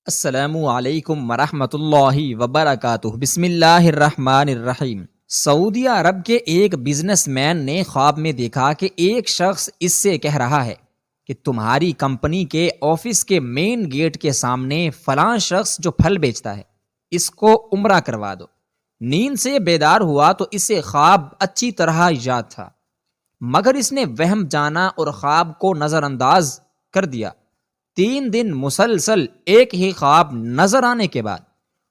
السلام علیکم ورحمۃ اللہ وبرکاتہ۔ بسم اللہ الرحمن الرحیم۔ سعودی عرب کے ایک بزنس مین نے خواب میں دیکھا کہ ایک شخص اس سے کہہ رہا ہے کہ تمہاری کمپنی کے آفس کے مین گیٹ کے سامنے فلاں شخص جو پھل بیچتا ہے اس کو عمرہ کروا دو۔ نیند سے بیدار ہوا تو اسے خواب اچھی طرح یاد تھا، مگر اس نے وہم جانا اور خواب کو نظر انداز کر دیا۔ 3 دن مسلسل ایک ہی خواب نظر آنے کے بعد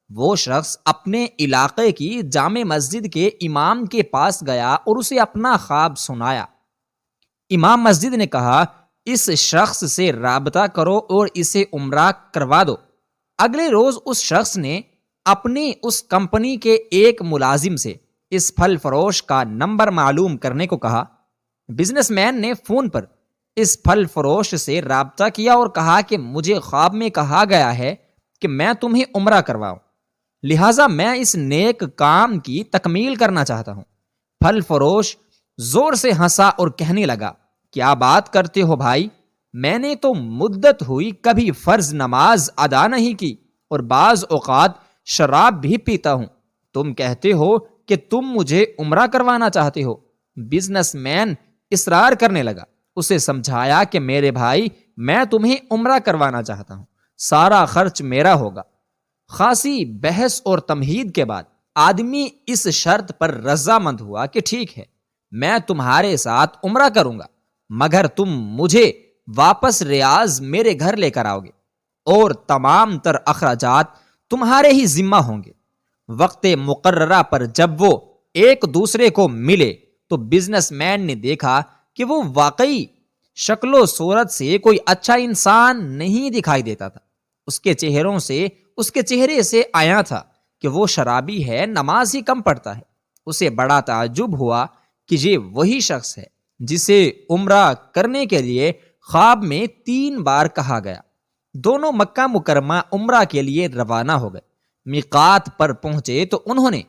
وہ شخص اپنے علاقے کی جامع مسجد کے امام کے پاس گیا اور اسے اپنا خواب سنایا۔ امام مسجد نے کہا، اس شخص سے رابطہ کرو اور اسے عمرہ کروا دو۔ اگلے روز اس شخص نے اپنی اس کمپنی کے ایک ملازم سے اس پھل فروش کا نمبر معلوم کرنے کو کہا۔ بزنس مین نے فون پر اس پھل فروش سے رابطہ کیا اور کہا کہ مجھے خواب میں کہا گیا ہے کہ میں تمہیں عمرہ کرواؤں، لہٰذا میں اس نیک کام کی تکمیل کرنا چاہتا ہوں۔ پھل فروش زور سے ہنسا اور کہنے لگا، کیا بات کرتے ہو بھائی، میں نے تو مدت ہوئی کبھی فرض نماز ادا نہیں کی اور بعض اوقات شراب بھی پیتا ہوں، تم کہتے ہو کہ تم مجھے عمرہ کروانا چاہتے ہو۔ بزنس مین اصرار کرنے لگا، اسے سمجھایا کہ میرے بھائی، میں تمہیں عمرہ کروانا چاہتا ہوں، سارا خرچ میرا ہوگا۔ خاصی بحث اور تمہید کے بعد آدمی اس شرط پر رضامند ہوا کہ ٹھیک ہے، میں تمہارے ساتھ عمرہ کروں گا، مگر تم مجھے واپس ریاض میرے گھر لے کر آؤ گے اور تمام تر اخراجات تمہارے ہی ذمہ ہوں گے۔ وقت مقررہ پر جب وہ ایک دوسرے کو ملے تو بزنس مین نے دیکھا کہ وہ واقعی شکل و صورت سے کوئی اچھا انسان نہیں دکھائی دیتا تھا۔ اس کے چہرے سے آیا تھا کہ وہ شرابی ہے، نماز ہی کم پڑھتا ہے۔ اسے بڑا تعجب ہوا کہ یہ وہی شخص ہے جسے عمرہ کرنے کے لیے خواب میں 3 بار کہا گیا۔ دونوں مکہ مکرمہ عمرہ کے لیے روانہ ہو گئے۔ میقات پر پہنچے تو انہوں نے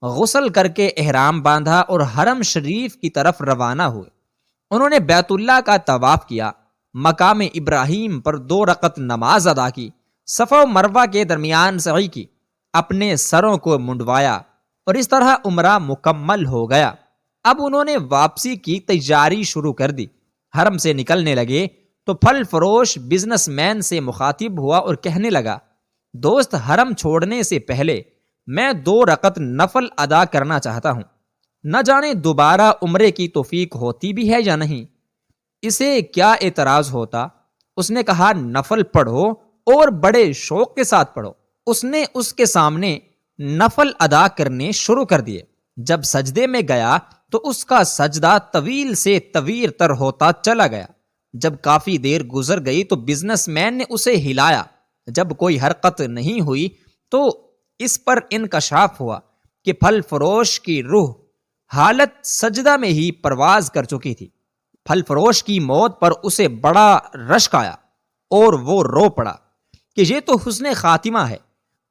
غسل کر کے احرام باندھا اور حرم شریف کی طرف روانہ ہوئے۔ انہوں نے بیت اللہ کا طواف کیا، مقام ابراہیم پر 2 رکعت نماز ادا کی، صفا و مروہ کے درمیان سعی کی، اپنے سروں کو منڈوایا اور اس طرح عمرہ مکمل ہو گیا۔ اب انہوں نے واپسی کی تیاری شروع کر دی۔ حرم سے نکلنے لگے تو پھل فروش بزنس مین سے مخاطب ہوا اور کہنے لگا، دوست، حرم چھوڑنے سے پہلے میں 2 رکعت نفل ادا کرنا چاہتا ہوں، نہ جانے دوبارہ عمرے کی توفیق ہوتی بھی ہے یا نہیں۔ اسے کیا اعتراض ہوتا؟ اس نے کہا، نفل پڑھو اور بڑے شوق کے ساتھ پڑھو۔ اس نے اس کے سامنے نفل ادا کرنے شروع کر دیے۔ جب سجدے میں گیا تو اس کا سجدہ طویل سے طویل تر ہوتا چلا گیا۔ جب کافی دیر گزر گئی تو بزنس مین نے اسے ہلایا۔ جب کوئی حرکت نہیں ہوئی تو اس پر انکشاف ہوا کہ پھل فروش کی روح حالت سجدہ میں ہی پرواز کر چکی تھی۔ پھل فروش کی موت پر اسے بڑا رشک آیا اور وہ رو پڑا کہ یہ تو حسن خاتمہ ہے،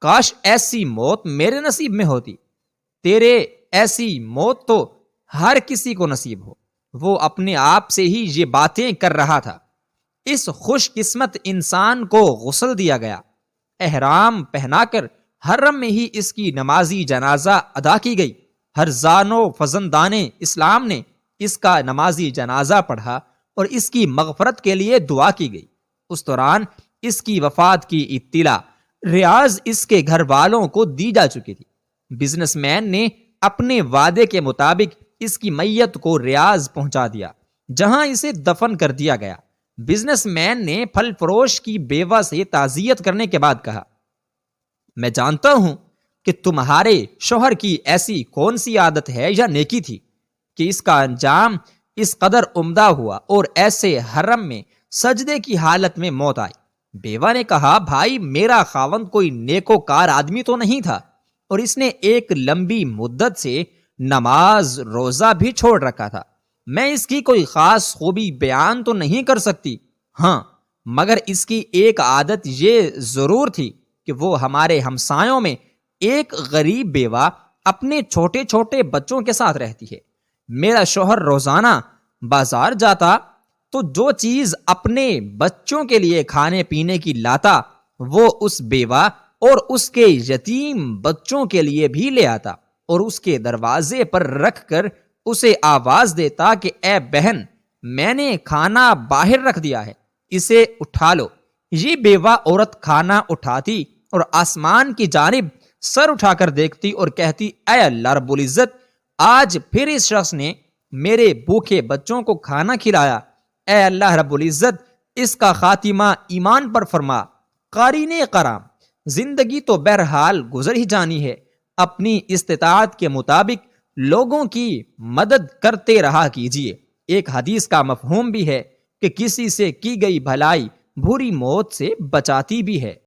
کاش ایسی موت میرے نصیب میں ہوتی۔ تیرے ایسی موت تو ہر کسی کو نصیب ہو۔ وہ اپنے آپ سے ہی یہ باتیں کر رہا تھا۔ اس خوش قسمت انسان کو غسل دیا گیا، احرام پہنا کر حرم میں ہی اس کی نمازی جنازہ ادا کی گئی۔ ہر زان و فزندان اسلام نے اس کا نمازی جنازہ پڑھا اور اس کی مغفرت کے لیے دعا کی گئی۔ اس دوران اس کی وفات کی اطلاع ریاض اس کے گھر والوں کو دی جا چکی تھی۔ بزنس مین نے اپنے وعدے کے مطابق اس کی میت کو ریاض پہنچا دیا، جہاں اسے دفن کر دیا گیا۔ بزنس مین نے پھل فروش کی بیوہ سے تعزیت کرنے کے بعد کہا، میں جانتا ہوں کہ تمہارے شوہر کی ایسی کون سی عادت ہے یا نیکی تھی کہ اس کا انجام اس قدر عمدہ ہوا اور ایسے حرم میں سجدے کی حالت میں موت آئی۔ بیوہ نے کہا، بھائی، میرا خاوند کوئی نیکوکار آدمی تو نہیں تھا اور اس نے ایک لمبی مدت سے نماز روزہ بھی چھوڑ رکھا تھا۔ میں اس کی کوئی خاص خوبی بیان تو نہیں کر سکتی، ہاں، مگر اس کی ایک عادت یہ ضرور تھی کہ وہ ہمارے ہمسایوں میں ایک غریب بیوہ اپنے چھوٹے چھوٹے بچوں کے ساتھ رہتی ہے۔ میرا شوہر روزانہ بازار جاتا تو جو چیز اپنے بچوں کے لیے کھانے پینے کی لاتا وہ اس بیوہ اور اس کے یتیم بچوں کے لیے بھی لے آتا اور اس کے دروازے پر رکھ کر اسے آواز دیتا کہ اے بہن، میں نے کھانا باہر رکھ دیا ہے، اسے اٹھا لو۔ یہ بیوہ عورت کھانا اٹھاتی اور آسمان کی جانب سر اٹھا کر دیکھتی اور کہتی، اے اللہ رب العزت، آج پھر اس شخص نے میرے بھوکے بچوں کو کھانا کھلایا۔ اے اللہ رب العزت، اس کا خاتمہ ایمان پر فرما۔ قارئین کرام، زندگی تو بہرحال گزر ہی جانی ہے، اپنی استطاعت کے مطابق لوگوں کی مدد کرتے رہا کیجیے۔ ایک حدیث کا مفہوم بھی ہے کہ کسی سے کی گئی بھلائی بری موت سے بچاتی بھی ہے۔